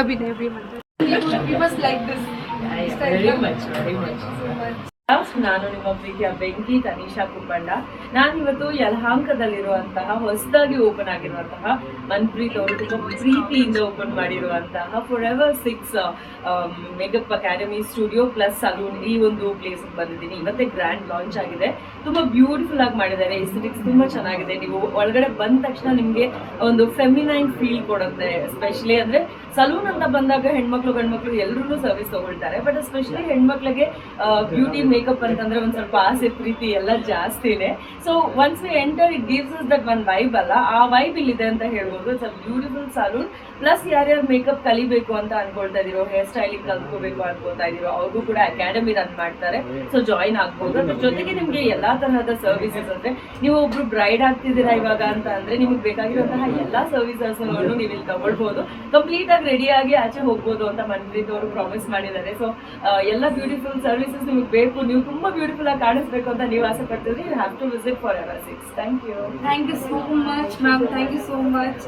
अभिनय भी we must like this. Very much. ನಾನು ನಿಮ್ಮ ಪ್ರೀತಿಯ ಬೆಂಕಿ ತನಿಷಾ ಕುಪ್ಪಂಡ. ನಾನಿವತ್ತು ಯಲಹಂಕದಲ್ಲಿರುವಂತಹ ಹೊಸದಾಗಿ ಓಪನ್ ಆಗಿರುವಂತಹ ಮನ್ಪ್ರೀತ್ ಅವರು ತುಂಬ ಪ್ರೀತಿಯಿಂದ ಓಪನ್ ಮಾಡಿರುವಂತಹ forever 6 makeup academy studio plus salon ಈ ಒಂದು ಪ್ಲೇಸ್ ಬಂದಿದ್ದೀನಿ. ಇವತ್ತೇ ಗ್ರ್ಯಾಂಡ್ ಲಾಂಚ್ ಆಗಿದೆ. ತುಂಬಾ ಬ್ಯೂಟಿಫುಲ್ ಆಗಿ ಮಾಡಿದ್ದಾರೆ. ಎಸ್ಥೆಟಿಕ್ಸ್ ತುಂಬಾ ಚೆನ್ನಾಗಿದೆ. ನೀವು ಒಳಗಡೆ ಬಂದ ತಕ್ಷಣ ನಿಮಗೆ ಒಂದು ಫೆಮಿನೈನ್ ಫೀಲ್ ಕೊಡುತ್ತೆ. ಎಸ್ಪೆಷಲಿ ಅಂದ್ರೆ ಸಲೂನ್ ಅಂತ ಬಂದಾಗ ಹೆಣ್ಮಕ್ಳು ಗಂಡ್ಮಕ್ಳು ಎಲ್ಲರೂ ಸರ್ವಿಸ್ ತಗೊಳ್ತಾರೆ. ಬಟ್ ಎಸ್ಪೆಷಲಿ ಹೆಣ್ಮಕ್ಳಿಗೆ ಬ್ಯೂಟಿ ಮೇಕಪ್ ಅಂತಂದ್ರೆ ಒಂದ್ ಸ್ವಲ್ಪ ಆಸೆ ಪ್ರೀತಿ ಎಲ್ಲ ಜಾಸ್ತಿನೇ. So once we enter it gives us that one vibe ಅಲ್ಲ, ಆ ವೈಬ್ ಇಲ್ಲಿದೆ ಅಂತ ಹೇಳ್ಬೋದು. It's a beautiful salon. Plus ಯಾರ್ಯಾರು ಮೇಕಪ್ ಕಲಿಬೇಕು ಅಂತ ಅನ್ಕೊಳ್ತಾ ಇದೀರೋ, ಹೇರ್ ಸ್ಟೈಲಿಂಗ್ ಕಲ್ತ್ಕೋಬೇಕು ಅನ್ಕೊಳ್ತಾ ಇದೀರೋ ಅವ್ರಿಗೂ ಕೂಡ ಅಕಾಡೆಮಿ ರನ್ ಮಾಡ್ತಾರೆ. ಸೊ ಜಾಯಿನ್ ಆಗ್ಬೋದು. ಅದ್ರ ಜೊತೆಗೆ ನಿಮ್ಗೆ ಎಲ್ಲಾ ತರಹದ ಸರ್ವಿಸಸ್ ಅಂದ್ರೆ ನೀವು ಒಬ್ರು ಬ್ರೈಡ್ ಆಗ್ತಿದ್ದೀರಾ ಇವಾಗ ಅಂತ ಅಂದ್ರೆ ನಿಮ್ಗೆ ಬೇಕಾಗಿರುವಂತಹ ಎಲ್ಲಾ ಸರ್ವಿಸಸ್ ನೀವು ಇಲ್ಲಿ ತಗೊಳ್ಬಹುದು. ಕಂಪ್ಲೀಟ್ ಆಗಿ ರೆಡಿ ಆಗಿ ಆಚೆ ಹೋಗ್ಬೋದು ಅಂತ ಮನ್ಪ್ರೀತ್ ಅವರು ಪ್ರಾಮಿಸ್ ಮಾಡಿದ್ದಾರೆ. ಸೊ ಎಲ್ಲ ಬ್ಯೂಟಿಫುಲ್ ಸರ್ವಿಸಸ್ ನಿಮ್ಗೆ ಬೇಕು, ನೀವು ತುಂಬಾ ಬ್ಯೂಟಿಫುಲ್ ಆಗಿ ಕಾಣಿಸ್ಬೇಕು ಅಂತ ನೀವು ಆಸೆ ಪಡ್ತಿದ್ರೆ you have to visit forever 6. Thank you so much ma'am, thank you so much.